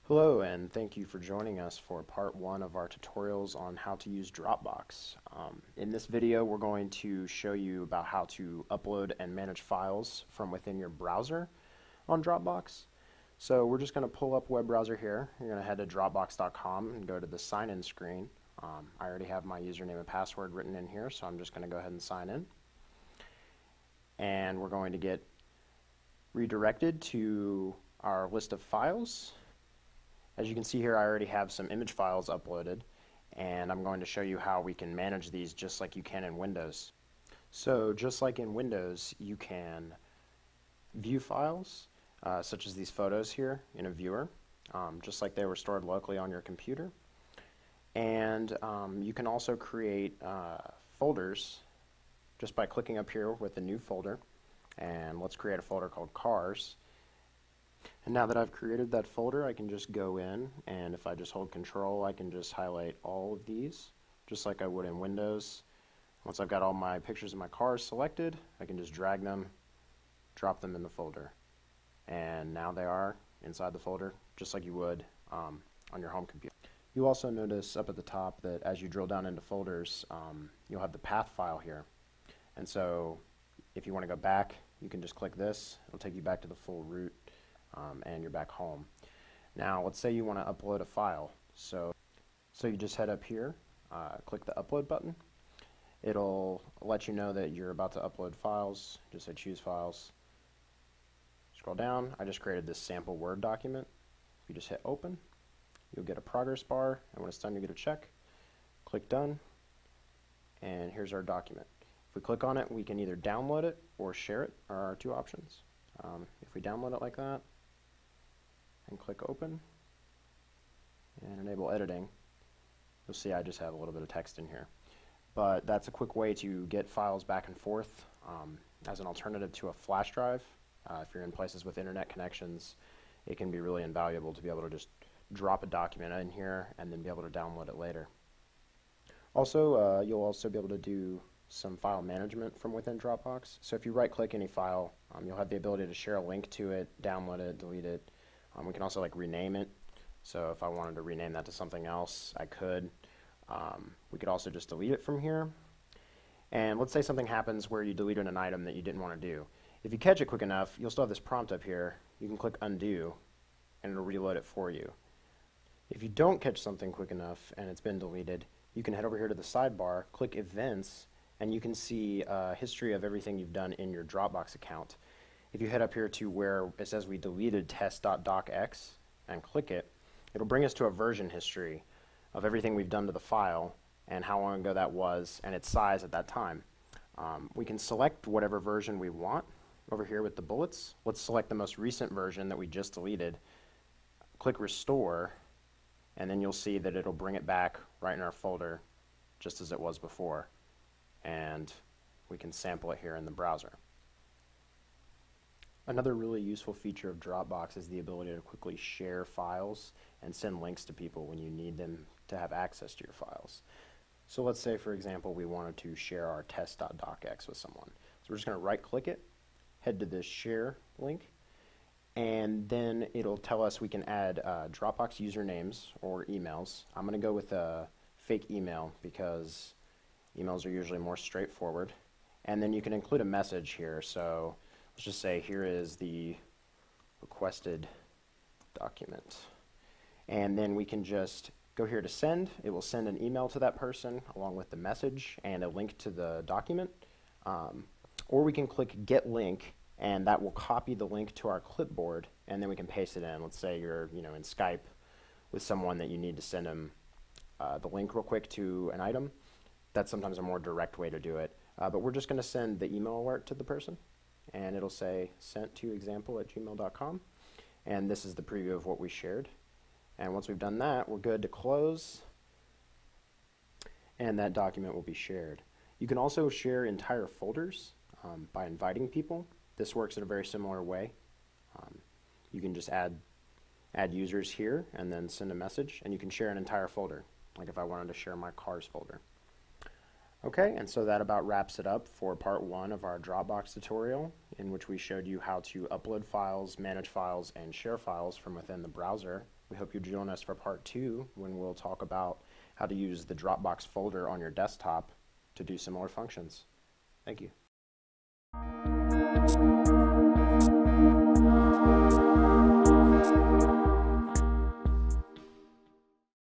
Hello, and thank you for joining us for part one of our tutorials on how to use Dropbox. In this video, we're going to show you about how to upload and manage files from within your browser on Dropbox. So we're just going to pull up web browser here. You're going to head to dropbox.com and go to the sign-in screen. I already have my username and password written in here, so I'm just going to go ahead and sign in. And we're going to get redirected to our list of files. As you can see here, I already have some image files uploaded, and I'm going to show you how we can manage these just like you can in Windows. So just like in Windows, you can view files, such as these photos here in a viewer, just like they were stored locally on your computer. And you can also create folders just by clicking up here with a new folder. And let's create a folder called Cars. And now that I've created that folder, I can just go in, and if I just hold Control, I can just highlight all of these, just like I would in Windows. Once I've got all my pictures of my cars selected, I can just drag them, drop them in the folder. And now they are inside the folder, just like you would on your home computer. You also notice up at the top that as you drill down into folders, you'll have the path file here. And so if you want to go back, you can just click this. It'll take you back to the full root. And you're back home. Now let's say you want to upload a file. So you just head up here, click the upload button. It'll let you know that you're about to upload files. Just say choose files. Scroll down. I just created this sample Word document. If you just hit open, you'll get a progress bar, and when it's done you get a check. Click done, and here's our document. If we click on it, we can either download it or share it, are our two options. If we download it like that, and click open and enable editing, you'll see I just have a little bit of text in here. But that's a quick way to get files back and forth as an alternative to a flash drive. If you're in places with internet connections, it can be really invaluable to be able to just drop a document in here and then be able to download it later. Also, you'll also be able to do some file management from within Dropbox. So if you right click any file, you'll have the ability to share a link to it, download it, delete it. We can also rename it. So if I wanted to rename that to something else, I could. We could also just delete it from here. And let's say something happens where you deleted an item that you didn't want to do. If you catch it quick enough, you'll still have this prompt up here. You can click undo and it'll reload it for you. If you don't catch something quick enough and it's been deleted, you can head over here to the sidebar, click events, and you can see a history of everything you've done in your Dropbox account. If you head up here to where it says we deleted test.docx and click it, it'll bring us to a version history of everything we've done to the file and how long ago that was and its size at that time. We can select whatever version we want over here with the bullets. Let's select the most recent version that we just deleted. Click restore, and then you'll see that it'll bring it back right in our folder just as it was before. And we can sample it here in the browser. Another really useful feature of Dropbox is the ability to quickly share files and send links to people when you need them to have access to your files. So let's say, for example, we wanted to share our test.docx with someone. So we're just going to right click it, head to this share link, and then it'll tell us we can add Dropbox usernames or emails. I'm going to go with a fake email because emails are usually more straightforward. And then you can include a message here. So let's just say here is the requested document. And then we can just go here to send. It will send an email to that person along with the message and a link to the document. Or we can click get link, and that will copy the link to our clipboard, and then we can paste it in. Let's say you're in Skype with someone that you need to send them the link real quick to an item. That's sometimes a more direct way to do it. But we're just going to send the email alert to the person, and it'll say sent to example@gmail.com. And this is the preview of what we shared. And once we've done that, we're good to close, and that document will be shared. You can also share entire folders by inviting people. This works in a very similar way. You can just add users here and then send a message, and you can share an entire folder, like if I wanted to share my cars folder. Okay, and so that about wraps it up for part one of our Dropbox tutorial, in which we showed you how to upload files, manage files, and share files from within the browser. We hope you join us for part two, when we'll talk about how to use the Dropbox folder on your desktop to do similar functions. Thank you.